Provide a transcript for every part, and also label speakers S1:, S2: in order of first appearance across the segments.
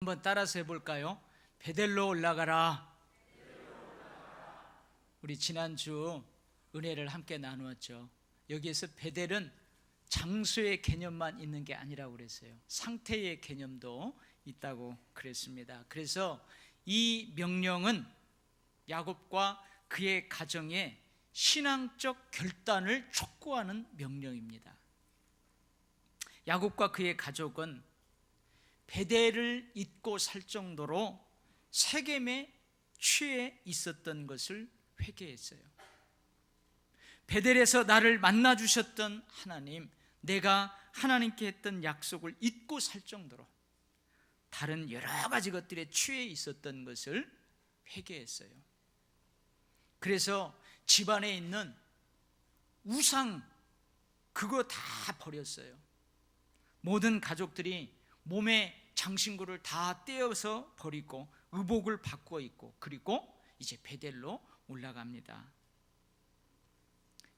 S1: 한번 따라서 해볼까요? 베델로 올라가라. 우리 지난주 은혜를 함께 나누었죠. 여기에서 베델은 장소의 개념만 있는 게 아니라고 그랬어요. 상태의 개념도 있다고 그랬습니다. 그래서 이 명령은 야곱과 그의 가정의 신앙적 결단을 촉구하는 명령입니다. 야곱과 그의 가족은 베델을 잊고 살 정도로 세겜에 취해 있었던 것을 회개했어요. 베델에서 나를 만나 주셨던 하나님, 내가 하나님께 했던 약속을 잊고 살 정도로 다른 여러 가지 것들에 취해 있었던 것을 회개했어요. 그래서 집안에 있는 우상 그거 다 버렸어요. 모든 가족들이 몸에 장신구를 다 떼어서 버리고 의복을 바꾸어 입고, 그리고 이제 베델로 올라갑니다.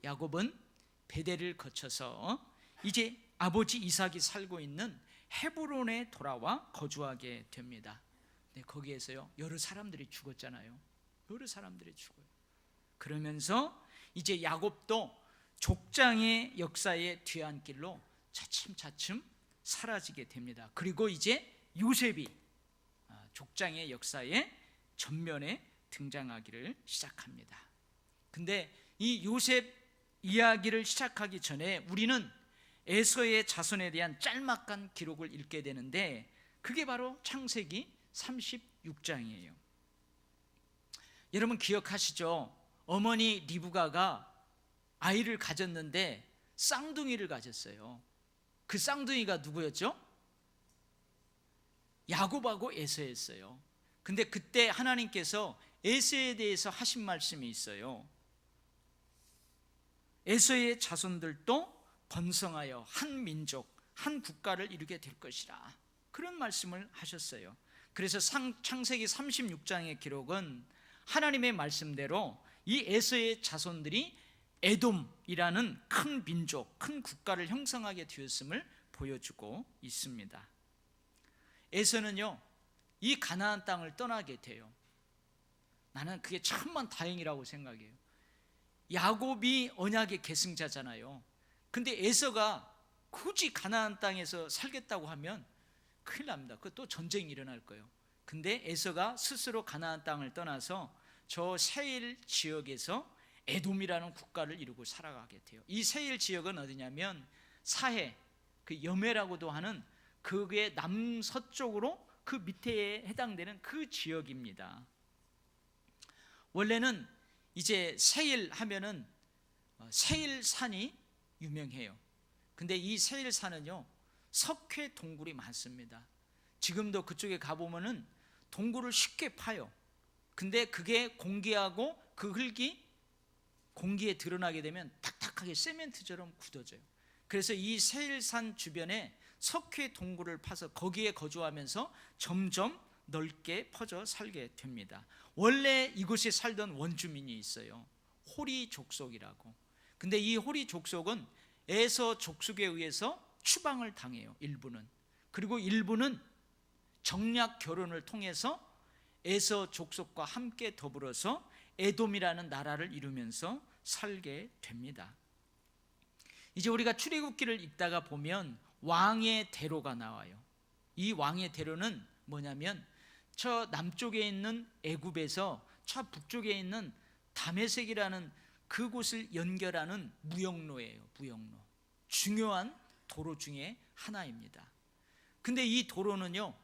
S1: 야곱은 베델을 거쳐서 이제 아버지 이삭이 살고 있는 헤브론에 돌아와 거주하게 됩니다. 네, 거기에서요 여러 사람들이 죽었잖아요. 여러 사람들이 죽어요. 그러면서 이제 야곱도 족장의 역사의 뒤안길로 차츰차츰 사라지게 됩니다. 그리고 이제 요셉이 족장의 역사의 전면에 등장하기를 시작합니다. 근데 이 요셉 이야기를 시작하기 전에 우리는 에서의 자손에 대한 짤막한 기록을 읽게 되는데, 그게 바로 창세기 36장이에요. 여러분 기억하시죠? 어머니 리브가가 아이를 가졌는데 쌍둥이를 가졌어요. 그 쌍둥이가 누구였죠? 야곱하고 에서였어요. 근데 그때 하나님께서 에서에 대해서 하신 말씀이 있어요. 에서의 자손들도 번성하여 한 민족, 한 국가를 이루게 될 것이라, 그런 말씀을 하셨어요. 그래서 창세기 36장의 기록은 하나님의 말씀대로 이 에서의 자손들이 에돔이라는 큰 민족, 큰 국가를 형성하게 되었음을 보여주고 있습니다. 에서는요 이 가나안 땅을 떠나게 돼요. 나는 그게 천만 다행이라고 생각해요. 야곱이 언약의 계승자잖아요. 근데 에서가 굳이 가나안 땅에서 살겠다고 하면 큰일 납니다. 그것도 전쟁이 일어날 거예요. 근데 에서가 스스로 가나안 땅을 떠나서 저 세일 지역에서 에돔이라는 국가를 이루고 살아가게 돼요. 이 세일 지역은 어디냐면 사해, 그 여매라고도 하는 그의 남서쪽으로 그 밑에 해당되는 그 지역입니다. 원래는 이제 세일 하면은 세일산이 유명해요. 근데 이 세일산은요 석회 동굴이 많습니다. 지금도 그쪽에 가보면은 동굴을 쉽게 파요. 근데 그게 공기하고 그 흙이 공기에 드러나게 되면 탁탁하게 세멘트처럼 굳어져요. 그래서 이 세일산 주변에 석회 동굴을 파서 거기에 거주하면서 점점 넓게 퍼져 살게 됩니다. 원래 이곳에 살던 원주민이 있어요. 호리 족속이라고. 근데 이 호리 족속은 에서 족속에 의해서 추방을 당해요. 일부는. 그리고 일부는 정략 결혼을 통해서 에서 족속과 함께 더불어서 에돔이라는 나라를 이루면서 살게 됩니다. 이제 우리가 출애굽기를 읽다가 보면 왕의 대로가 나와요. 이 왕의 대로는 뭐냐면 저 남쪽에 있는 애굽에서 저 북쪽에 있는 다메섹이라는 그곳을 연결하는 무역로예요. 무역로. 중요한 도로 중에 하나입니다. 근데 이 도로는요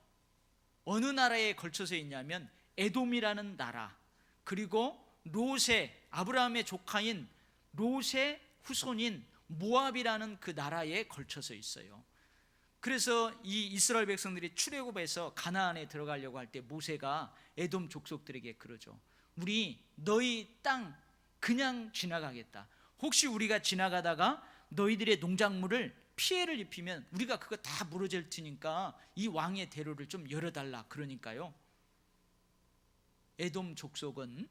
S1: 어느 나라에 걸쳐서 있냐면 에돔이라는 나라, 그리고 롯의, 아브라함의 조카인 롯의 후손인 모압이라는 그 나라에 걸쳐서 있어요. 그래서 이 이스라엘 백성들이 출애굽해서 가나안에 들어가려고 할 때 모세가 에돔 족속들에게 그러죠. 우리 너희 땅 그냥 지나가겠다. 혹시 우리가 지나가다가 너희들의 농작물을 피해를 입히면 우리가 그거 다 무너질 테니까 이 왕의 대로를 좀 열어달라. 그러니까요 에돔 족속은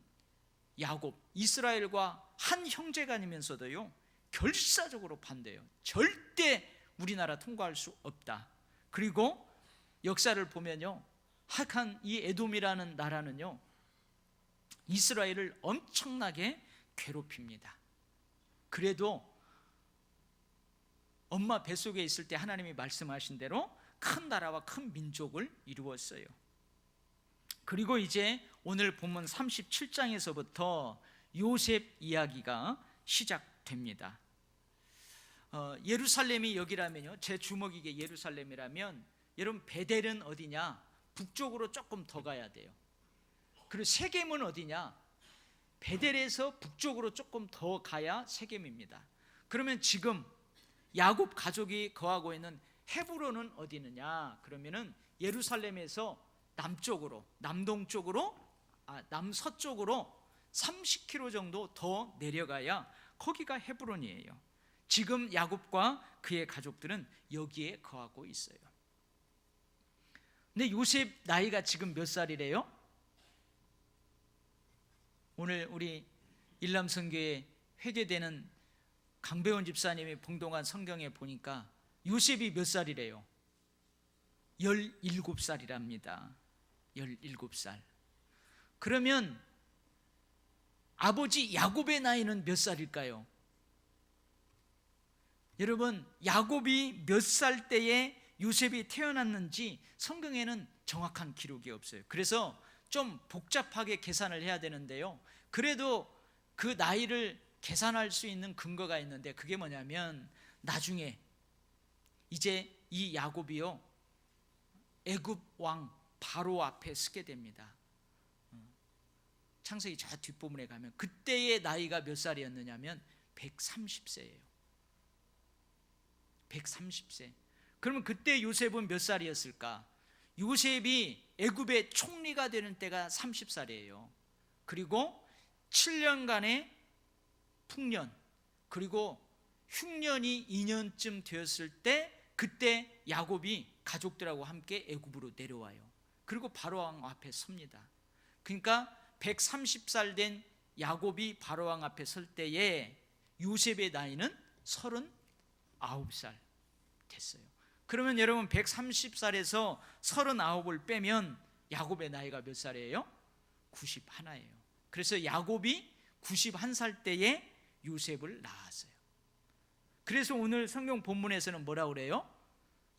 S1: 야곱, 이스라엘과 한 형제간이면서도요 결사적으로 반대해요. 절대 우리나라 통과할 수 없다. 그리고 역사를 보면요 하악한 이 에돔이라는 나라는요, 이스라엘을 엄청나게 괴롭힙니다. 그래도 엄마 뱃속에 있을 때 하나님이 말씀하신 대로 큰 나라와 큰 민족을 이루었어요. 그리고 이제 오늘 본문 37장에서부터 요셉 이야기가 시작됩니다. 예루살렘이 여기라면요, 제 주먹이게 예루살렘이라면, 여러분 베델은 어디냐? 북쪽으로 조금 더 가야 돼요. 그리고 세겜은 어디냐? 베델에서 북쪽으로 조금 더 가야 세겜입니다. 그러면 지금 야곱 가족이 거하고 있는 헤브론은 어디 있느냐? 그러면은 예루살렘에서 남쪽으로, 남서쪽으로 30km 정도 더 내려가야 거기가 헤브론이에요. 지금 야곱과 그의 가족들은 여기에 거하고 있어요. 근데 요셉 나이가 지금 몇 살이래요? 오늘 우리 일남선교회 회개되는 강배원 집사님이 봉독한 성경에 보니까 요셉이 몇 살이래요? 17살이랍니다. 17살. 그러면 아버지 야곱의 나이는 몇 살일까요? 여러분, 야곱이 몇 살 때에 요셉이 태어났는지 성경에는 정확한 기록이 없어요. 그래서 좀 복잡하게 계산을 해야 되는데요, 그래도 그 나이를 계산할 수 있는 근거가 있는데, 그게 뭐냐면 나중에 이제 이 야곱이요, 애굽 왕 바로 앞에 서게 됩니다. 창세기 저 뒷부분에 가면 그때의 나이가 몇 살이었느냐면 130세예요. 130세. 그러면 그때 요셉은 몇 살이었을까? 요셉이 애굽의 총리가 되는 때가 30살이에요. 그리고 7년간의 풍년, 그리고 흉년이 2년쯤 되었을 때, 그때 야곱이 가족들하고 함께 애굽으로 내려와요. 그리고 바로왕 앞에 섭니다. 그러니까 130살 된 야곱이 바로왕 앞에 설 때에 요셉의 나이는 39살 됐어요. 그러면 여러분 130살에서 39을 빼면 야곱의 나이가 몇 살이에요? 91예요. 그래서 야곱이 91살 때에 요셉을 낳았어요. 그래서 오늘 성경 본문에서는 뭐라고 그래요?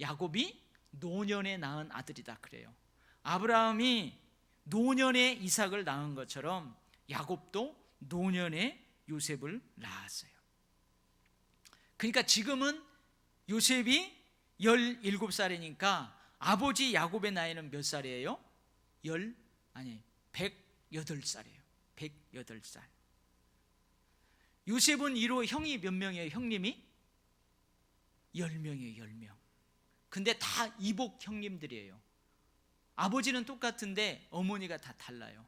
S1: 야곱이 노년에 낳은 아들이다 그래요. 아브라함이 노년에 이삭을 낳은 것처럼 야곱도 노년에 요셉을 낳았어요. 그러니까 지금은 요셉이 17살이니까 아버지 야곱의 나이는 몇 살이에요? 108살이에요. 108살. 요셉은 이로 형이 몇 명이에요? 형님이 10명이에요. 10명. 근데 다 이복 형님들이에요. 아버지는 똑같은데 어머니가 다 달라요.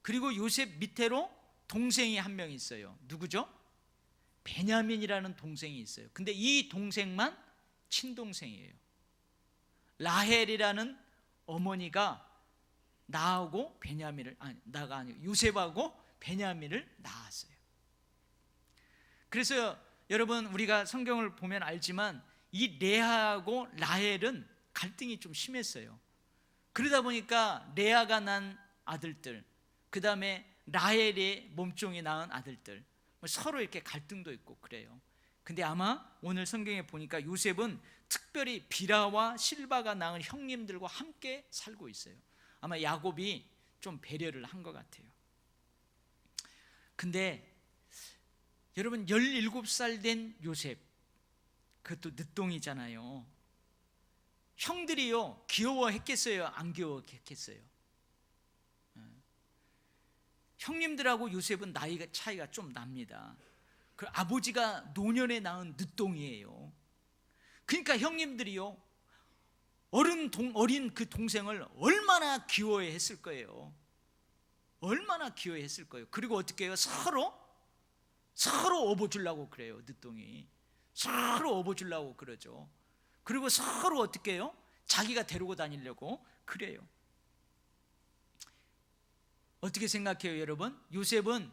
S1: 그리고 요셉 밑으로 동생이 한 명 있어요. 누구죠? 베냐민이라는 동생이 있어요. 근데 이 동생만 친동생이에요. 라헬이라는 어머니가 나하고 베냐민을, 나가 아니고 요셉하고 베냐민을 낳았어요. 그래서 여러분, 우리가 성경을 보면 알지만 이 레아하고 라헬은 갈등이 좀 심했어요. 그러다 보니까 레아가 난 아들들, 그 다음에 라헬의 몸종이 낳은 아들들, 서로 이렇게 갈등도 있고 그래요. 근데 아마 오늘 성경에 보니까 요셉은 특별히 비라와 실바가 낳은 형님들과 함께 살고 있어요. 아마 야곱이 좀 배려를 한 것 같아요. 근데 여러분, 17살 된 요셉, 그것도 늦동이잖아요. 형들이요, 귀여워했겠어요? 안 귀여워했겠어요? 형님들하고 요셉은 나이가 차이가 좀 납니다. 그 아버지가 노년에 낳은 늦동이에요. 그러니까 형님들이요, 어린 그 동생을 얼마나 귀여워했을 거예요. 얼마나 귀여워했을 거예요. 그리고 어떻게 해요? 서로 업어주려고 그래요. 늦동이 서로 업어주려고 그러죠. 그리고 서로 어떻게 해요? 자기가 데리고 다니려고 그래요. 어떻게 생각해요, 여러분? 요셉은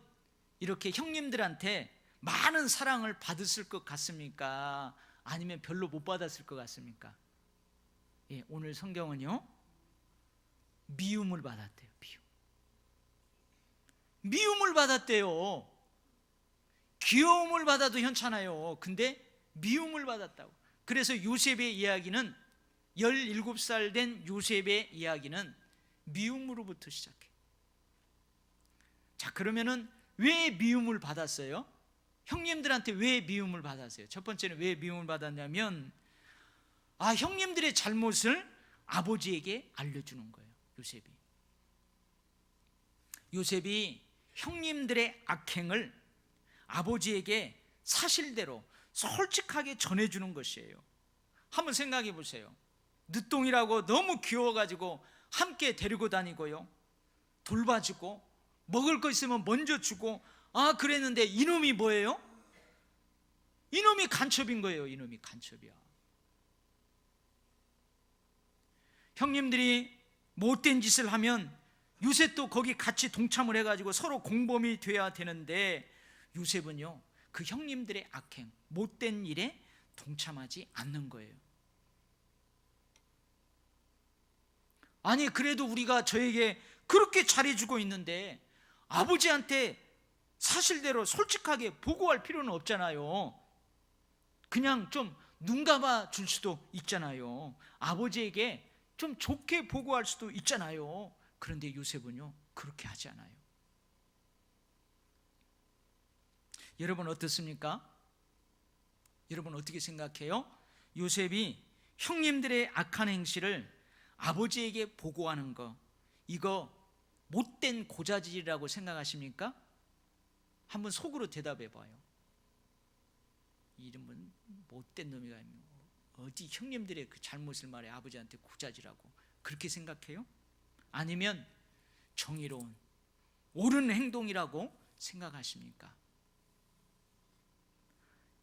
S1: 이렇게 형님들한테 많은 사랑을 받았을 것 같습니까? 아니면 별로 못 받았을 것 같습니까? 예, 오늘 성경은요, 미움을 받았대요. 미움을 받았대요. 귀여움을 받아도 괜찮아요. 근데 미움을 받았다고. 그래서 요셉의 이야기는 17살 된 요셉의 이야기는 미움으로부터 시작해요. 자, 그러면은 왜 미움을 받았어요? 형님들한테 왜 미움을 받았어요? 첫 번째는 왜 미움을 받았냐면 형님들의 잘못을 아버지에게 알려주는 거예요. 요셉이 형님들의 악행을 아버지에게 사실대로 솔직하게 전해주는 것이에요. 한번 생각해 보세요. 늦동이라고 너무 귀여워가지고 함께 데리고 다니고요, 돌봐주고 먹을 거 있으면 먼저 주고 그랬는데 이놈이 뭐예요? 이놈이 간첩인 거예요. 이놈이 간첩이야. 형님들이 못된 짓을 하면 요셉도 거기 같이 동참을 해가지고 서로 공범이 돼야 되는데 요셉은요, 그 형님들의 악행, 못된 일에 동참하지 않는 거예요. 아니, 그래도 우리가 저에게 그렇게 잘해주고 있는데 아버지한테 사실대로 솔직하게 보고할 필요는 없잖아요. 그냥 좀 눈 감아 줄 수도 있잖아요. 아버지에게 좀 좋게 보고할 수도 있잖아요. 그런데 요셉은요, 그렇게 하지 않아요. 여러분 어떻습니까? 여러분 어떻게 생각해요? 요셉이 형님들의 악한 행실을 아버지에게 보고하는 거, 이거 못된 고자질이라고 생각하십니까? 한번 속으로 대답해 봐요. 이름은 못된 놈이가 어디 형님들의 그 잘못을 말해 아버지한테 고자질하고 그렇게 생각해요? 아니면 정의로운 옳은 행동이라고 생각하십니까?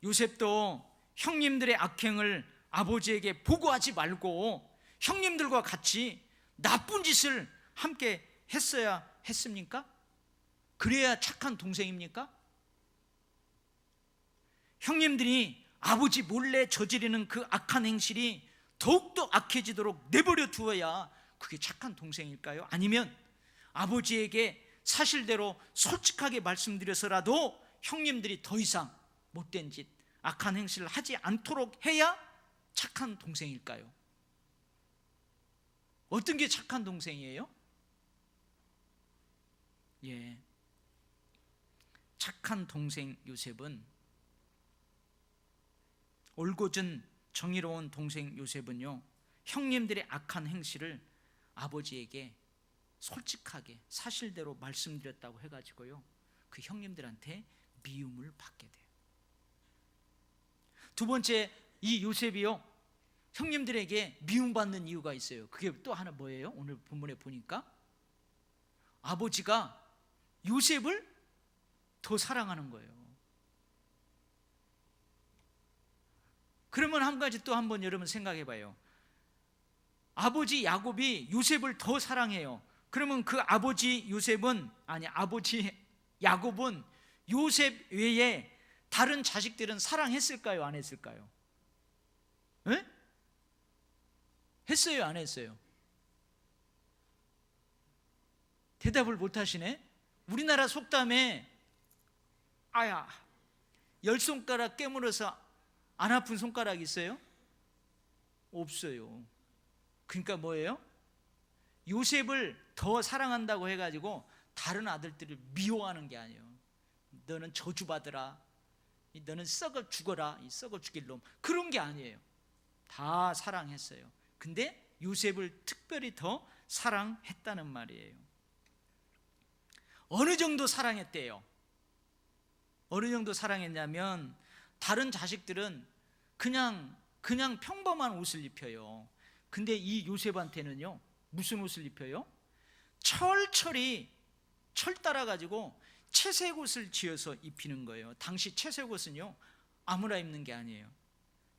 S1: 요셉도 형님들의 악행을 아버지에게 보고하지 말고 형님들과 같이 나쁜 짓을 함께 했어야 했습니까? 그래야 착한 동생입니까? 형님들이 아버지 몰래 저지르는 그 악한 행실이 더욱더 악해지도록 내버려 두어야 그게 착한 동생일까요? 아니면 아버지에게 사실대로 솔직하게 말씀드려서라도 형님들이 더 이상 못된 짓, 악한 행실을 하지 않도록 해야 착한 동생일까요? 어떤 게 착한 동생이에요? 착한 동생 요셉은, 올곧은 정의로운 동생 요셉은요, 형님들의 악한 행실을 아버지에게 솔직하게 사실대로 말씀드렸다고 해가지고요, 그 형님들한테 미움을 받게 돼요. 두 번째, 이 요셉이요, 형님들에게 미움받는 이유가 있어요. 그게 또 하나 뭐예요? 오늘 본문에 보니까 아버지가 요셉을 더 사랑하는 거예요. 그러면 한 가지 또 한번 여러분 생각해 봐요. 아버지 야곱이 요셉을 더 사랑해요. 그러면 그 아버지 야곱은 요셉 외에 다른 자식들은 사랑했을까요? 안 했을까요? 에? 했어요? 안 했어요? 대답을 못 하시네. 우리나라 속담에 10손가락 깨물어서 안 아픈 손가락 있어요? 없어요. 그러니까 뭐예요? 요셉을 더 사랑한다고 해가지고 다른 아들들을 미워하는 게 아니에요. 너는 저주받으라, 너는 썩어 죽어라, 이 썩어 죽일 놈, 그런 게 아니에요. 다 사랑했어요. 근데 요셉을 특별히 더 사랑했다는 말이에요. 어느 정도 사랑했대요? 어느 정도 사랑했냐면, 다른 자식들은 그냥 평범한 옷을 입혀요. 근데 이 요셉한테는요, 무슨 옷을 입혀요? 철 따라 가지고 채색 옷을 지어서 입히는 거예요. 당시 채색 옷은요, 아무나 입는 게 아니에요.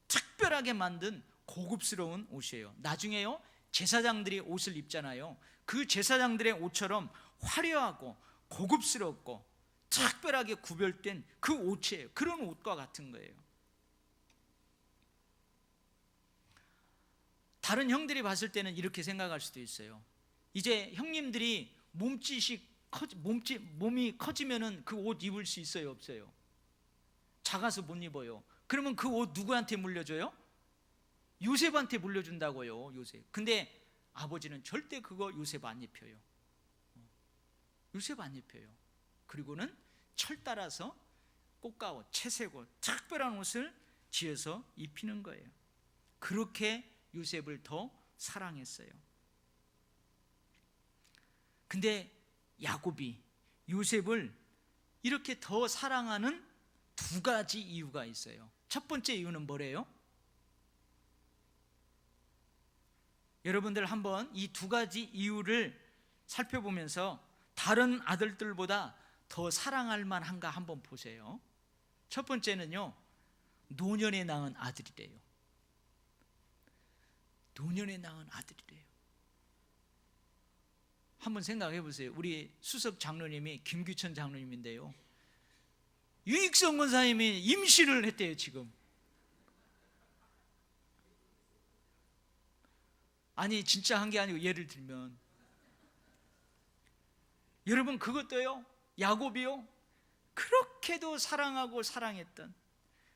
S1: 특별하게 만든 고급스러운 옷이에요. 나중에요, 제사장들이 옷을 입잖아요. 그 제사장들의 옷처럼 화려하고 고급스럽고 특별하게 구별된 그 옷이에요. 그런 옷과 같은 거예요. 다른 형들이 봤을 때는 이렇게 생각할 수도 있어요. 이제 형님들이 몸이 커지면은 그 옷 입을 수 있어요, 없어요? 작아서 못 입어요. 그러면 그 옷 누구한테 물려줘요? 요셉한테 물려준다고요, 요셉. 근데 아버지는 절대 그거 요셉 안 입혀요. 요셉 안 입혀요. 그리고는 철 따라서 꽃가옷, 채색옷, 특별한 옷을 지어서 입히는 거예요. 그렇게 요셉을 더 사랑했어요. 근데 야곱이 요셉을 이렇게 더 사랑하는 두 가지 이유가 있어요. 첫 번째 이유는 뭐래요? 여러분들 한번 이 두 가지 이유를 살펴보면서 다른 아들들보다 더 사랑할 만한가 한번 보세요. 첫 번째는요, 노년에 낳은 아들이래요. 노년에 낳은 아들이래요. 한번 생각해 보세요. 우리 수석 장로님이 김규천 장로님인데요, 유익성 권사님이 임신을 했대요. 지금 아니 진짜 한 게 아니고 예를 들면, 여러분 그것도요, 야곱이요 그렇게도 사랑하고 사랑했던,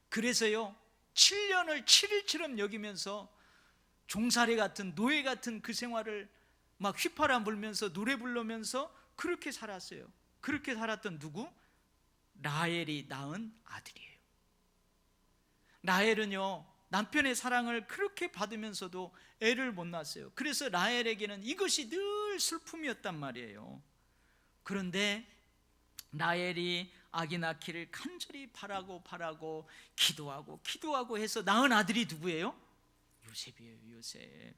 S1: 그래서요 7년을 7일처럼 여기면서 종살이 같은 노예 같은 그 생활을 막 휘파람 불면서 노래 부르면서 그렇게 살았어요. 그렇게 살았던 누구? 라헬이 낳은 아들이에요. 라헬은요 남편의 사랑을 그렇게 받으면서도 애를 못 낳았어요. 그래서 라헬에게는 이것이 늘 슬픔이었단 말이에요. 그런데 라헬이 아기 낳기를 간절히 바라고 기도하고 해서 낳은 아들이 누구예요? 요셉이에요. 요셉.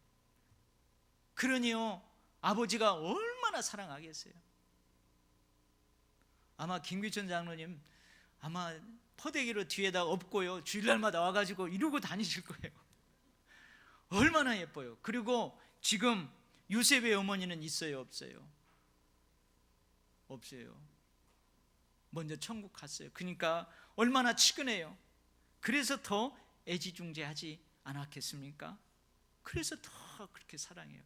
S1: 그러니요 아버지가 얼마나 사랑하겠어요. 아마 김규천 장로님 아마 퍼대기로 뒤에다 엎고요 주일날마다 와가지고 이러고 다니실 거예요. 얼마나 예뻐요. 그리고 지금 요셉의 어머니는 있어요, 없어요? 없어요. 먼저 천국 갔어요. 그러니까 얼마나 치근해요. 그래서 더 애지중지하지 않았겠습니까? 그래서 더 그렇게 사랑해요.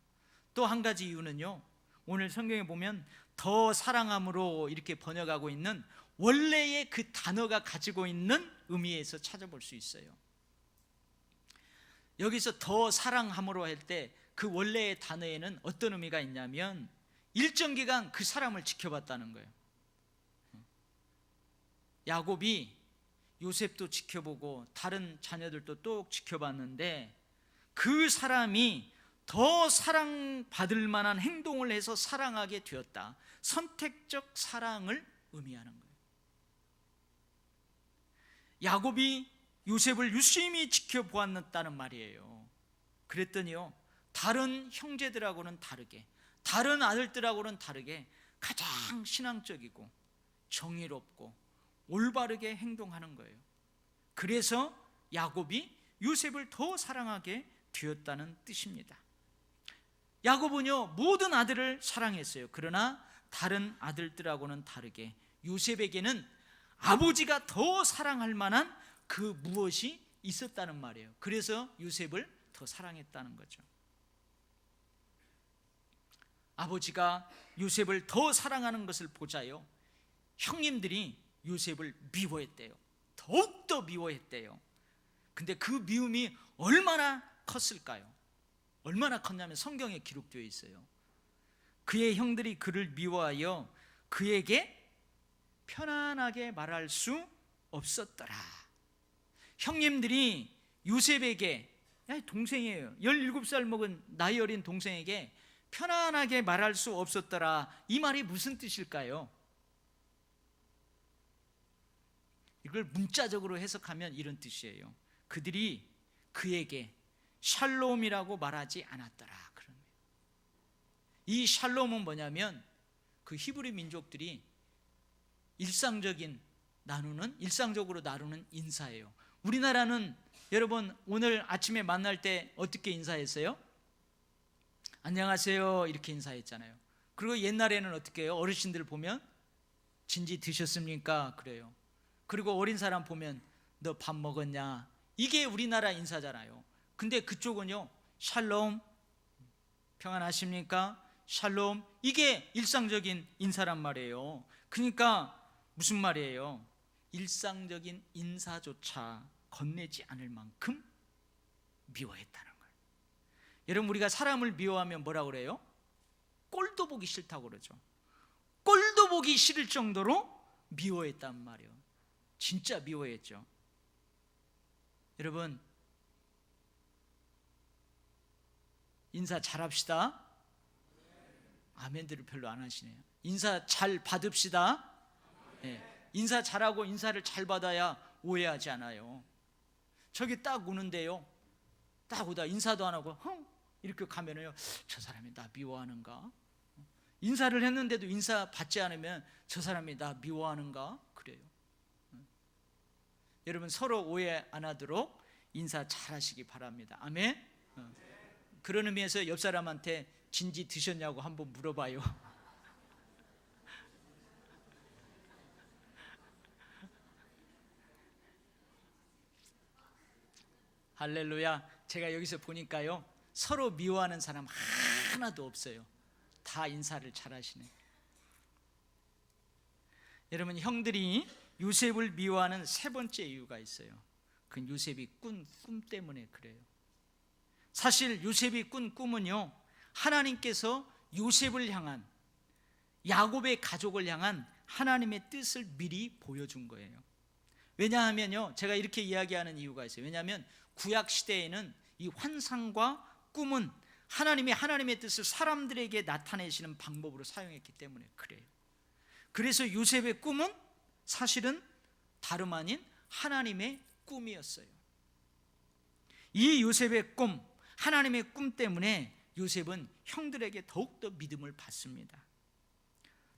S1: 또 한 가지 이유는요, 오늘 성경에 보면 더 사랑함으로 이렇게 번역하고 있는 원래의 그 단어가 가지고 있는 의미에서 찾아볼 수 있어요. 여기서 더 사랑함으로 할 때 그 원래의 단어에는 어떤 의미가 있냐면 일정 기간 그 사람을 지켜봤다는 거예요. 야곱이 요셉도 지켜보고 다른 자녀들도 또 지켜봤는데 그 사람이 더 사랑받을 만한 행동을 해서 사랑하게 되었다. 선택적 사랑을 의미하는 거예요. 야곱이 요셉을 유심히 지켜보았다는 말이에요. 그랬더니요 다른 형제들하고는 다르게, 다른 아들들하고는 다르게 가장 신앙적이고 정의롭고 올바르게 행동하는 거예요. 그래서 야곱이 요셉을 더 사랑하게 되었다는 뜻입니다. 야곱은요 모든 아들을 사랑했어요. 그러나 다른 아들들하고는 다르게 요셉에게는 아버지가 더 사랑할 만한 그 무엇이 있었다는 말이에요. 그래서 요셉을 더 사랑했다는 거죠. 아버지가 요셉을 더 사랑하는 것을 보자요, 형님들이 요셉을 미워했대요. 더욱더 미워했대요. 근데 그 미움이 얼마나 컸을까요? 얼마나 컸냐면 성경에 기록되어 있어요. 그의 형들이 그를 미워하여 그에게 편안하게 말할 수 없었더라. 형님들이 요셉에게, 동생이에요, 17살 먹은 나이 어린 동생에게 편안하게 말할 수 없었더라. 이 말이 무슨 뜻일까요? 이걸 문자적으로 해석하면 이런 뜻이에요. 그들이 그에게 샬롬이라고 말하지 않았더라. 이 샬롬은 뭐냐면 그 히브리 민족들이 일상적으로 나누는 인사예요. 우리나라는 여러분 오늘 아침에 만날 때 어떻게 인사했어요? 안녕하세요 이렇게 인사했잖아요. 그리고 옛날에는 어떻게 해요? 어르신들 보면 진지 드셨습니까? 그래요. 그리고 어린 사람 보면 너 밥 먹었냐? 이게 우리나라 인사잖아요. 근데 그쪽은요 샬롬, 평안하십니까? 샬롬, 이게 일상적인 인사란 말이에요. 그러니까 무슨 말이에요? 일상적인 인사조차 건네지 않을 만큼 미워했다는 거예요. 여러분, 우리가 사람을 미워하면 뭐라 그래요? 꼴도 보기 싫다고 그러죠. 꼴도 보기 싫을 정도로 미워했단 말이에요. 진짜 미워했죠. 여러분, 인사 잘합시다. 아멘들을 별로 안 하시네요. 인사 잘 받읍시다. 네. 인사 잘하고 인사를 잘 받아야 오해하지 않아요. 저기 딱 오는데요, 딱 오다 인사도 안 하고 이렇게 가면은요, 저 사람이 나 미워하는가? 인사를 했는데도 인사 받지 않으면 저 사람이 나 미워하는가? 그래요. 여러분, 서로 오해 안 하도록 인사 잘 하시기 바랍니다. 아멘. 그런 의미에서 옆 사람한테 진지 드셨냐고 한번 물어봐요. 할렐루야. 제가 여기서 보니까요, 서로 미워하는 사람 하나도 없어요. 다 인사를 잘 하시네. 여러분, 형들이 요셉을 미워하는 세 번째 이유가 있어요. 그건 요셉이 꾼 꿈 때문에 그래요. 사실 요셉이 꾼 꿈은요, 하나님께서 요셉을 향한, 야곱의 가족을 향한 하나님의 뜻을 미리 보여준 거예요. 왜냐하면요, 제가 이렇게 이야기하는 이유가 있어요. 왜냐하면 구약 시대에는 이 환상과 꿈은 하나님의 뜻을 사람들에게 나타내시는 방법으로 사용했기 때문에 그래요. 그래서 요셉의 꿈은 사실은 다름 아닌 하나님의 꿈이었어요. 이 요셉의 꿈, 하나님의 꿈 때문에 요셉은 형들에게 더욱더 믿음을 받습니다.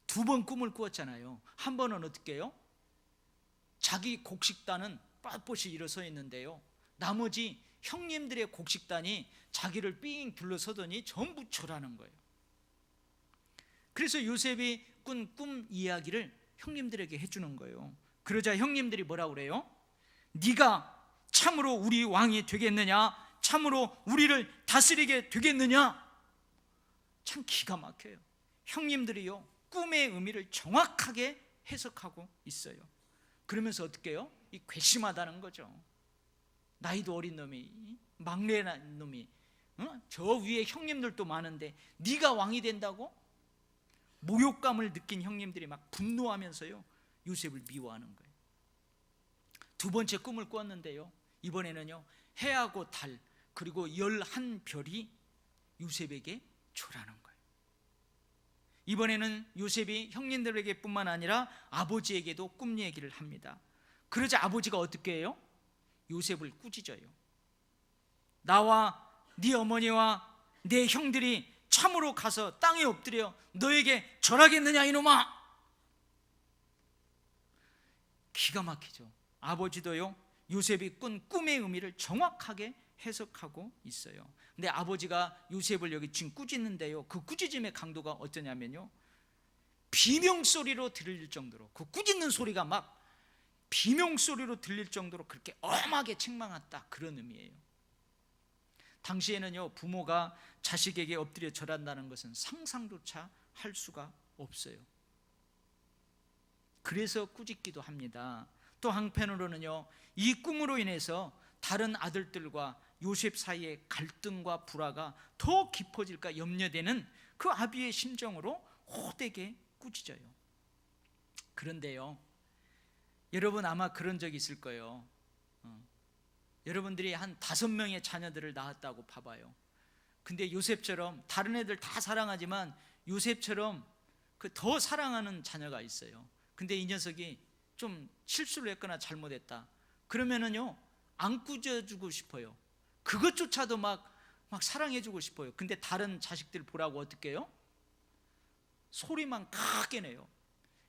S1: 두 번 꿈을 꾸었잖아요. 한 번은 어떻게 해요? 자기 곡식단은 빳빳이 일어서 있는데요, 나머지 형님들의 곡식단이 자기를 삥 둘러서더니 전부 절하는 거예요. 그래서 요셉이 꾼 꿈 이야기를 형님들에게 해주는 거예요. 그러자 형님들이 뭐라고 그래요? 네가 참으로 우리 왕이 되겠느냐? 참으로 우리를 다스리게 되겠느냐? 참 기가 막혀요. 형님들이요, 꿈의 의미를 정확하게 해석하고 있어요. 그러면서 어떻게 해요? 이 괘씸하다는 거죠. 나이도 어린 놈이, 막내 놈이, 저 위에 형님들도 많은데 네가 왕이 된다고? 모욕감을 느낀 형님들이 막 분노하면서요, 요셉을 미워하는 거예요. 두 번째 꿈을 꾸었는데요, 이번에는요, 해하고 달 그리고 11별이 요셉에게 절하는 거예요. 이번에는 요셉이 형님들에게 뿐만 아니라 아버지에게도 꿈 얘기를 합니다. 그러자 아버지가 어떻게 해요? 요셉을 꾸짖어요. 나와 네 어머니와 네 형들이 참으로 가서 땅에 엎드려 너에게 절하겠느냐 이놈아. 기가 막히죠. 아버지도요, 요셉이 꾼 꿈의 의미를 정확하게 해석하고 있어요. 근데 아버지가 요셉을 여기 지금 꾸짖는데요, 그 꾸짖음의 강도가 어떠냐면요, 비명소리로 들릴 정도로, 그 꾸짖는 소리가 막 비명소리로 들릴 정도로 그렇게 엄하게 책망했다, 그런 의미예요. 당시에는요, 부모가 자식에게 엎드려 절한다는 것은 상상조차 할 수가 없어요. 그래서 꾸짖기도 합니다. 또 한편으로는요, 이 꿈으로 인해서 다른 아들들과 요셉 사이의 갈등과 불화가 더 깊어질까 염려되는 그 아비의 심정으로 호되게 꾸짖어요. 그런데요, 여러분 아마 그런 적이 있을 거예요. 여러분들이 한 5명의 자녀들을 낳았다고 봐봐요. 근데 요셉처럼 다른 애들 다 사랑하지만 요셉처럼 그 더 사랑하는 자녀가 있어요. 근데 이 녀석이 좀 실수를 했거나 잘못했다. 그러면은요, 안 꾸짖어주고 싶어요. 그것조차도 막 사랑해주고 싶어요. 근데 다른 자식들 보라고 어떻게 해요? 소리만 크게 내요.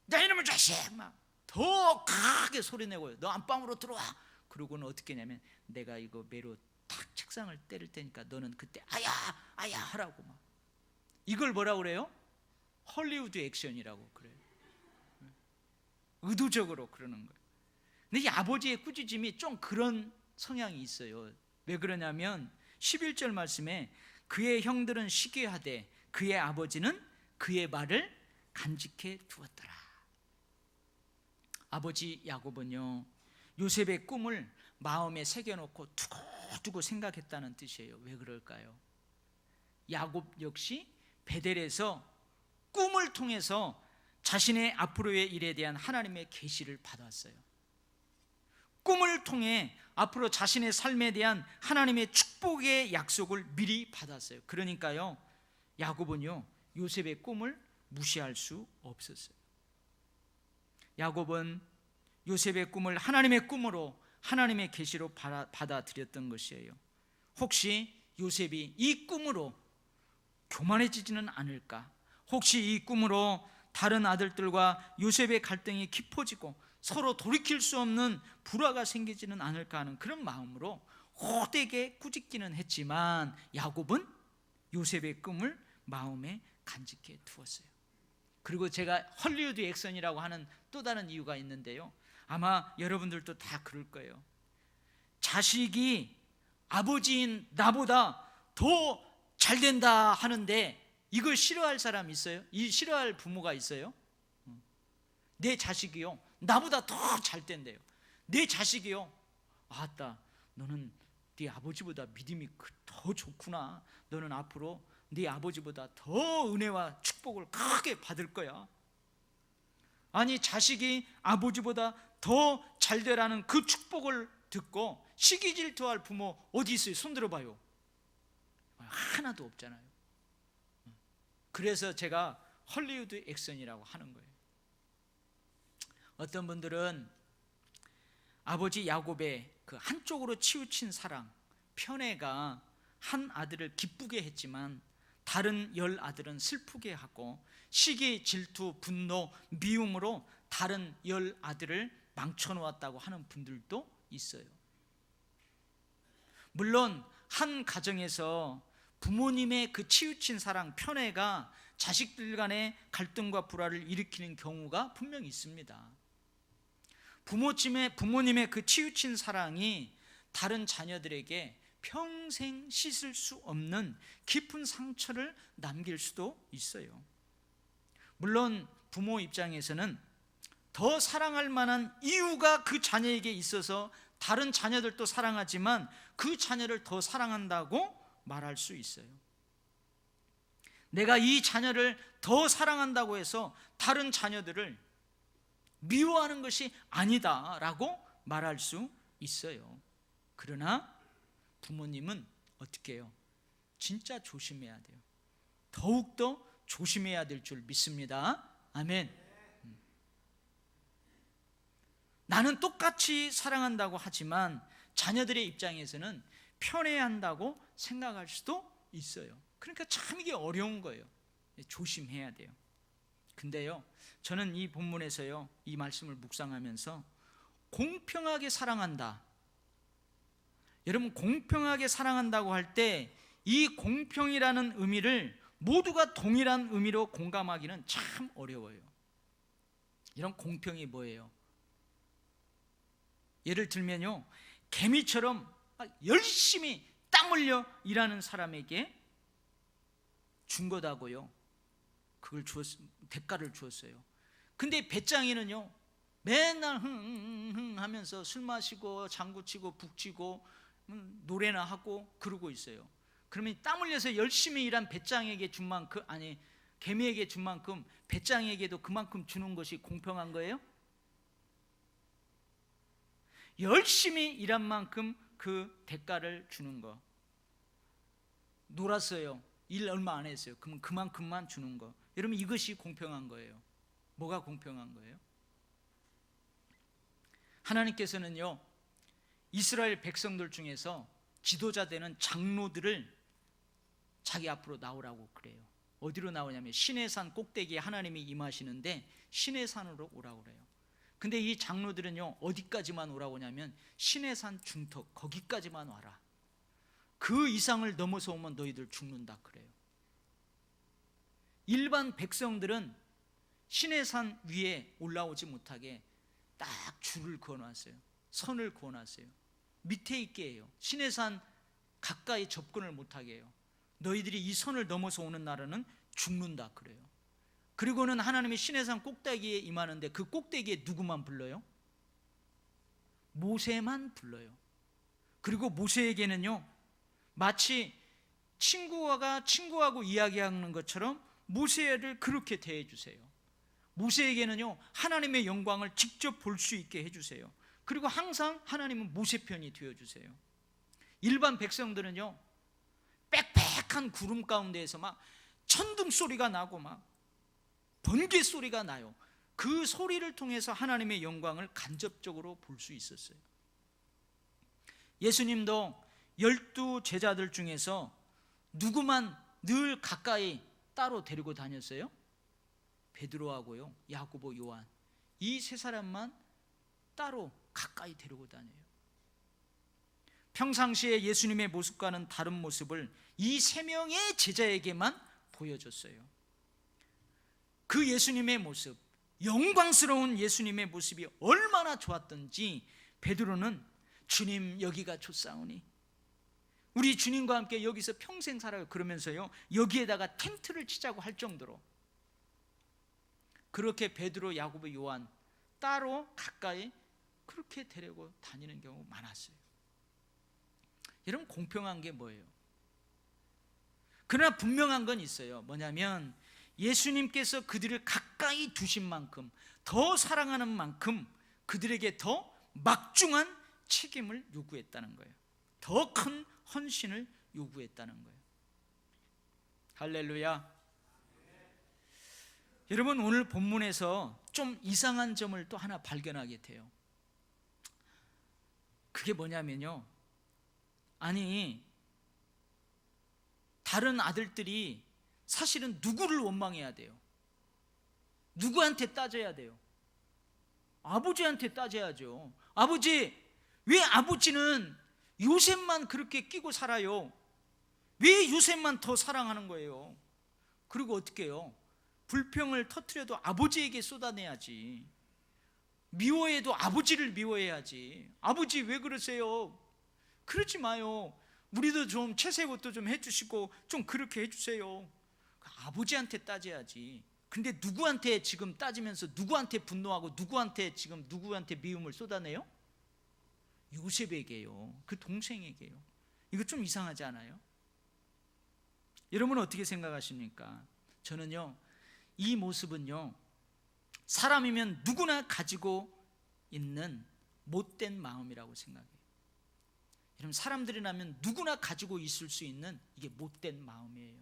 S1: 나 이놈의 자식! 막 더 크게 소리 내고요. 너 안방으로 들어와. 그러고는 어떻게 하냐면, 내가 이거 매로 탁 책상을 때릴 테니까 너는 그때 아야 아야 하라고 막. 이걸 뭐라고 그래요? 헐리우드 액션이라고 그래요. 의도적으로 그러는 거예요. 근데 이 아버지의 꾸짖음이 좀 그런 성향이 있어요. 왜 그러냐면 11절 말씀에 그의 형들은 시기하되 그의 아버지는 그의 말을 간직해 두었더라. 아버지 야곱은요, 요셉의 꿈을 마음에 새겨놓고 두고두고 생각했다는 뜻이에요. 왜 그럴까요? 야곱 역시 베델에서 꿈을 통해서 자신의 앞으로의 일에 대한 하나님의 계시를 받았어요. 꿈을 통해 앞으로 자신의 삶에 대한 하나님의 축복의 약속을 미리 받았어요. 그러니까요, 야곱은요, 요셉의 꿈을 무시할 수 없었어요. 야곱은 요셉의 꿈을 하나님의 꿈으로, 하나님의 계시로 받아들였던 것이에요. 혹시 요셉이 이 꿈으로 교만해지지는 않을까? 혹시 이 꿈으로 다른 아들들과 요셉의 갈등이 깊어지고 서로 돌이킬 수 없는 불화가 생기지는 않을까 하는 그런 마음으로 호되게 꾸짖기는 했지만, 야곱은 요셉의 꿈을 마음에 간직해 두었어요. 그리고 제가 헐리우드 액션이라고 하는 또 다른 이유가 있는데요, 아마 여러분들도 다 그럴 거예요. 자식이 아버지인 나보다 더 잘 된다 하는데 이걸 싫어할 사람 있어요? 이 싫어할 부모가 있어요? 내 자식이요, 나보다 더 잘 된대요. 내 자식이요, 아따, 너는 네 아버지보다 믿음이 더 좋구나. 너는 앞으로 네 아버지보다 더 은혜와 축복을 크게 받을 거야. 아니, 자식이 아버지보다 더 잘 되라는 그 축복을 듣고 시기 질투할 부모 어디 있어요? 손 들어봐요. 하나도 없잖아요. 그래서 제가 헐리우드 액션이라고 하는 거예요. 어떤 분들은 아버지 야곱의 그 한쪽으로 치우친 사랑, 편애가 한 아들을 기쁘게 했지만 다른 10 아들은 슬프게 하고, 시기, 질투, 분노, 미움으로 다른 10 아들을 망쳐놓았다고 하는 분들도 있어요. 물론 한 가정에서 부모님의 그 치우친 사랑, 편애가 자식들 간의 갈등과 불화를 일으키는 경우가 분명히 있습니다. 부모님의 그 치우친 사랑이 다른 자녀들에게 평생 씻을 수 없는 깊은 상처를 남길 수도 있어요. 물론 부모 입장에서는 더 사랑할 만한 이유가 그 자녀에게 있어서 다른 자녀들도 사랑하지만 그 자녀를 더 사랑한다고 말할 수 있어요. 내가 이 자녀를 더 사랑한다고 해서 다른 자녀들을 미워하는 것이 아니다라고 말할 수 있어요. 그러나 부모님은 어떻게 해요? 진짜 조심해야 돼요. 더욱더 조심해야 될 줄 믿습니다. 아멘. 나는 똑같이 사랑한다고 하지만 자녀들의 입장에서는 편애한다고 생각할 수도 있어요. 그러니까 참 이게 어려운 거예요. 조심해야 돼요. 근데요, 저는 이 본문에서요, 이 말씀을 묵상하면서 공평하게 사랑한다, 여러분, 공평하게 사랑한다고 할 때 이 공평이라는 의미를 모두가 동일한 의미로 공감하기는 참 어려워요. 이런 공평이 뭐예요? 예를 들면요, 개미처럼 열심히 땀 흘려 일하는 사람에게 준 거다고요. 그걸 대가를 주었어요. 근데 배짱이는요, 맨날 흥 하면서 술 마시고 장구치고 북치고 노래나 하고 그러고 있어요. 그러면 땀 흘려서 열심히 일한 배짱에게 준 만큼, 아니 개미에게 준 만큼 배짱에게도 그만큼 주는 것이 공평한 거예요? 열심히 일한 만큼 그 대가를 주는 거. 놀았어요, 일 얼마 안 했어요, 그럼 그만큼만 주는 거. 여러분, 이것이 공평한 거예요. 뭐가 공평한 거예요? 하나님께서는요, 이스라엘 백성들 중에서 지도자 되는 장로들을 자기 앞으로 나오라고 그래요. 어디로 나오냐면 시내산 꼭대기에 하나님이 임하시는데 시내산으로 오라고 그래요. 근데 이 장로들은요, 어디까지만 오라고 하냐면 시내산 중턱, 거기까지만 와라. 그 이상을 넘어서 오면 너희들 죽는다 그래요. 일반 백성들은 시내산 위에 올라오지 못하게 딱 줄을 그어놨어요. 선을 그어놨어요. 밑에 있게 해요. 시내산 가까이 접근을 못하게 해요. 너희들이 이 선을 넘어서 오는 날에는 죽는다 그래요. 그리고는 하나님이 시내산 꼭대기에 임하는데 그 꼭대기에 누구만 불러요? 모세만 불러요. 그리고 모세에게는요, 마치 친구가 친구하고 이야기하는 것처럼 모세를 그렇게 대해 주세요. 모세에게는요, 하나님의 영광을 직접 볼 수 있게 해주세요. 그리고 항상 하나님은 모세 편이 되어주세요. 일반 백성들은요, 빽빽한 구름 가운데에서 막 천둥 소리가 나고 막 번개 소리가 나요. 그 소리를 통해서 하나님의 영광을 간접적으로 볼 수 있었어요. 예수님도 12 제자들 중에서 누구만 늘 가까이 따로 데리고 다녔어요? 베드로하고요, 야고보, 요한, 이 세 사람만 따로 가까이 데리고 다녀요. 평상시에 예수님의 모습과는 다른 모습을 이 세 명의 제자에게만 보여줬어요. 그 예수님의 모습, 영광스러운 예수님의 모습이 얼마나 좋았던지 베드로는 주님 여기가 좋사오니 우리 주님과 함께 여기서 평생 살아요 그러면서요, 여기에다가 텐트를 치자고 할 정도로 그렇게 베드로, 야고보, 요한 따로 가까이 그렇게 데리고 다니는 경우가 많았어요. 여러분, 공평한 게 뭐예요? 그러나 분명한 건 있어요. 뭐냐면 예수님께서 그들을 가까이 두신 만큼, 더 사랑하는 만큼 그들에게 더 막중한 책임을 요구했다는 거예요. 더 큰 헌신을 요구했다는 거예요. 할렐루야. 여러분, 오늘 본문에서 좀 이상한 점을 또 하나 발견하게 돼요. 그게 뭐냐면요, 아니 다른 아들들이 사실은 누구를 원망해야 돼요? 누구한테 따져야 돼요? 아버지한테 따져야죠. 아버지, 왜 아버지는 요셉만 그렇게 끼고 살아요? 왜 요셉만 더 사랑하는 거예요? 그리고 어떻게 해요? 불평을 터뜨려도 아버지에게 쏟아내야지. 미워해도 아버지를 미워해야지. 아버지 왜 그러세요? 그러지 마요. 우리도 좀 채색옷도 좀 해주시고 좀 그렇게 해주세요. 아버지한테 따져야지. 근데 누구한테 지금 따지면서 누구한테 분노하고 누구한테 지금 누구한테 미움을 쏟아내요? 요셉에게요. 그 동생에게요. 이거 좀 이상하지 않아요? 여러분은 어떻게 생각하십니까? 저는요, 이 모습은요, 사람이면 누구나 가지고 있는 못된 마음이라고 생각해요. 여러분, 사람들이라면 누구나 가지고 있을 수 있는 이게 못된 마음이에요.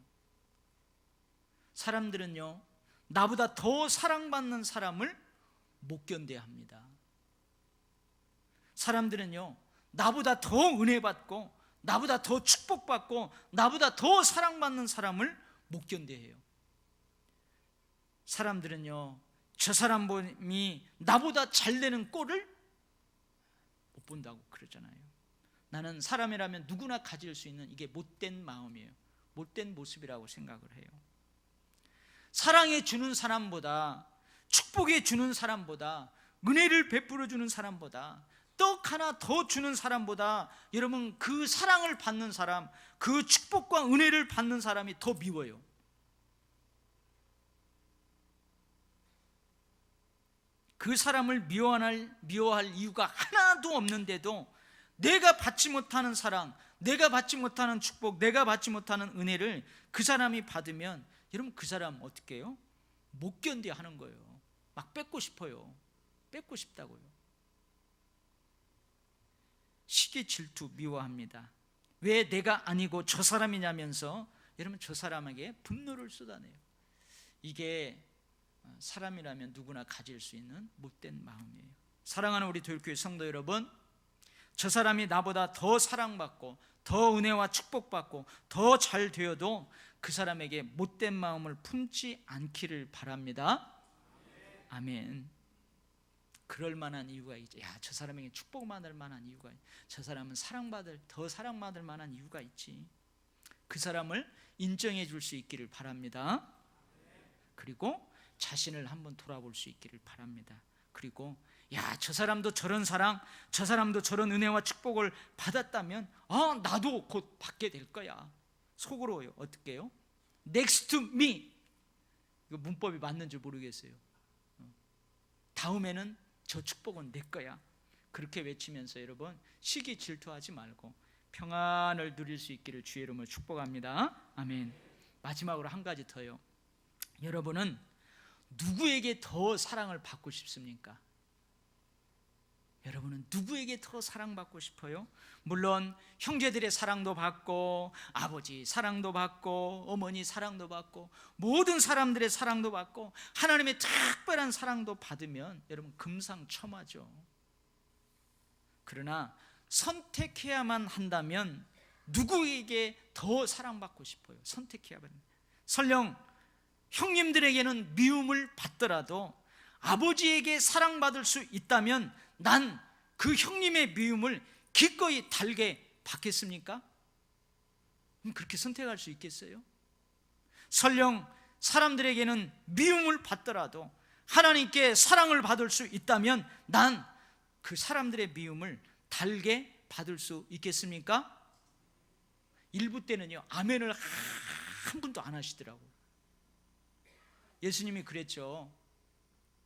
S1: 사람들은요, 나보다 더 사랑받는 사람을 못 견뎌야 합니다. 사람들은요, 나보다 더 은혜 받고 나보다 더 축복받고 나보다 더 사랑받는 사람을 못 견뎌해요. 사람들은요, 저 사람이 나보다 잘 되는 꼴을 못 본다고 그러잖아요. 나는 사람이라면 누구나 가질 수 있는 이게 못된 마음이에요. 못된 모습이라고 생각을 해요. 사랑해 주는 사람보다, 축복해 주는 사람보다, 은혜를 베풀어 주는 사람보다, 떡 하나 더 주는 사람보다, 여러분, 그 사랑을 받는 사람, 그 축복과 은혜를 받는 사람이 더 미워요. 그 사람을 미워할 이유가 하나도 없는데도 내가 받지 못하는 사랑, 내가 받지 못하는 축복, 내가 받지 못하는 은혜를 그 사람이 받으면, 여러분, 그 사람 어떻게 해요? 못 견뎌 하는 거예요. 막 뺏고 싶어요. 뺏고 싶다고요. 시기, 질투, 미워합니다. 왜 내가 아니고 저 사람이냐면서 여러분, 저 사람에게 분노를 쏟아내요. 이게 사람이라면 누구나 가질 수 있는 못된 마음이에요. 사랑하는 우리 교회 성도 여러분, 저 사람이 나보다 더 사랑받고 더 은혜와 축복받고 더 잘 되어도 그 사람에게 못된 마음을 품지 않기를 바랍니다. 아멘. 그럴 만한 이유가 있지. 야, 저 사람에게 축복받을 만한 이유가 있지. 저 사람은 더 사랑받을 만한 이유가 있지. 그 사람을 인정해 줄 수 있기를 바랍니다. 그리고 자신을 한번 돌아볼 수 있기를 바랍니다. 그리고 야, 저 사람도 저런 사랑, 저 사람도 저런 은혜와 축복을 받았다면 나도 곧 받게 될 거야. 속으로요. 어떻게 해요? Next to me, 이거 문법이 맞는지 모르겠어요. 다음에는 저 축복은 내 거야. 그렇게 외치면서 여러분 시기 질투하지 말고 평안을 누릴 수 있기를 주의 이름으로 축복합니다. 아멘. 마지막으로 한 가지 더요. 여러분은 누구에게 더 사랑을 받고 싶습니까? 여러분은 누구에게 더 사랑받고 싶어요? 물론 형제들의 사랑도 받고 아버지 사랑도 받고 어머니 사랑도 받고 모든 사람들의 사랑도 받고 하나님의 특별한 사랑도 받으면 여러분 금상첨화죠. 그러나 선택해야만 한다면 누구에게 더 사랑받고 싶어요? 선택해야만. 설령 형님들에게는 미움을 받더라도 아버지에게 사랑받을 수 있다면 난 그 형님의 미움을 기꺼이 달게 받겠습니까? 그렇게 선택할 수 있겠어요? 설령 사람들에게는 미움을 받더라도 하나님께 사랑을 받을 수 있다면 난 그 사람들의 미움을 달게 받을 수 있겠습니까? 일부 때는요 아멘을 한 분도 안 하시더라고요. 예수님이 그랬죠.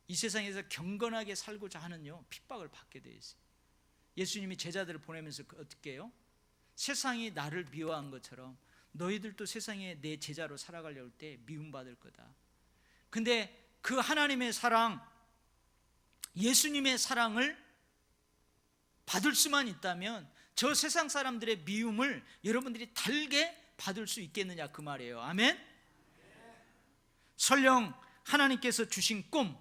S1: 이 세상에서 경건하게 살고자 하는요 핍박을 받게 돼 있어요. 예수님이 제자들을 보내면서 어떻게 해요? 세상이 나를 미워한 것처럼 너희들도 세상에 내 제자로 살아가려고 할 때 미움받을 거다. 근데 그 하나님의 사랑, 예수님의 사랑을 받을 수만 있다면 저 세상 사람들의 미움을 여러분들이 달게 받을 수 있겠느냐 그 말이에요. 아멘. 설령 하나님께서 주신 꿈,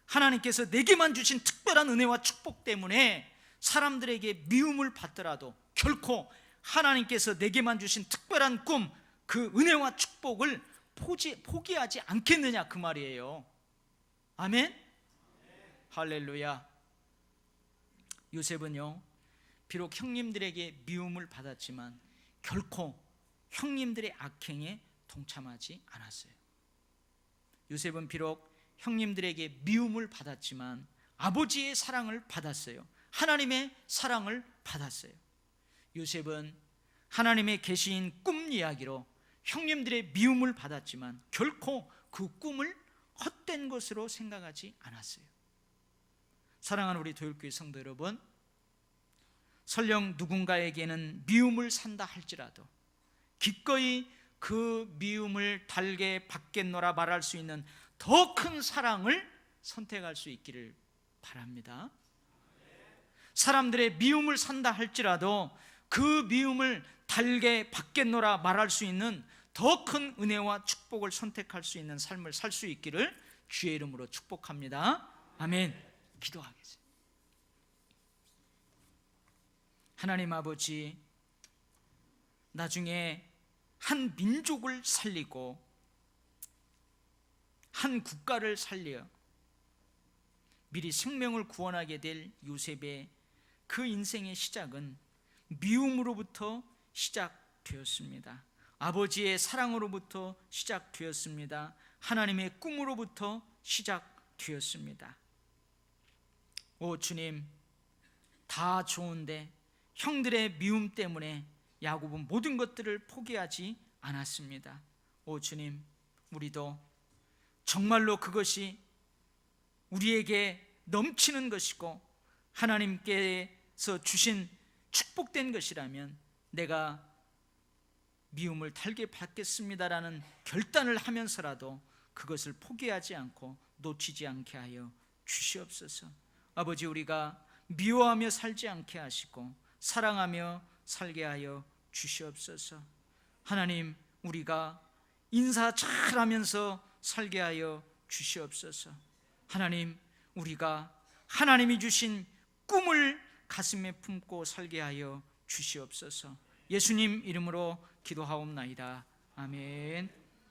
S1: 하나님께서 내게만 주신 특별한 은혜와 축복 때문에 사람들에게 미움을 받더라도 결코 하나님께서 내게만 주신 특별한 꿈, 그 은혜와 축복을 포기하지 않겠느냐 그 말이에요. 아멘. 할렐루야. 요셉은요 비록 형님들에게 미움을 받았지만 결코 형님들의 악행에 동참하지 않았어요. 요셉은 비록 형님들에게 미움을 받았지만 아버지의 사랑을 받았어요. 하나님의 사랑을 받았어요. 요셉은 하나님의 계시인 꿈 이야기로 형님들의 미움을 받았지만 결코 그 꿈을 헛된 것으로 생각하지 않았어요. 사랑하는 우리 도율교회 성도 여러분, 설령 누군가에게는 미움을 산다 할지라도 기꺼이 그 미움을 달게 받겠노라 말할 수 있는 더 큰 사랑을 선택할 수 있기를 바랍니다. 사람들의 미움을 산다 할지라도 그 미움을 달게 받겠노라 말할 수 있는 더 큰 은혜와 축복을 선택할 수 있는 삶을 살 수 있기를 주의 이름으로 축복합니다. 아멘. 기도하겠습니다. 하나님 아버지, 나중에 한 민족을 살리고 한 국가를 살려 미리 생명을 구원하게 될 요셉의 그 인생의 시작은 미움으로부터 시작되었습니다. 아버지의 사랑으로부터 시작되었습니다. 하나님의 꿈으로부터 시작되었습니다. 오 주님, 다 좋은데 형들의 미움 때문에 야곱은 모든 것들을 포기하지 않았습니다. 오 주님, 우리도 정말로 그것이 우리에게 넘치는 것이고 하나님께서 주신 축복된 것이라면 내가 미움을 달게 받겠습니다라는 결단을 하면서라도 그것을 포기하지 않고 놓치지 않게 하여 주시옵소서. 아버지, 우리가 미워하며 살지 않게 하시고 사랑하며 살게 하여 주시옵소서. 하나님, 우리가 인사 잘하면서 살게 하여 주시옵소서. 하나님, 우리가 하나님이 주신 꿈을 가슴에 품고 살게 하여 주시옵소서. 예수님 이름으로 기도하옵나이다. 아멘.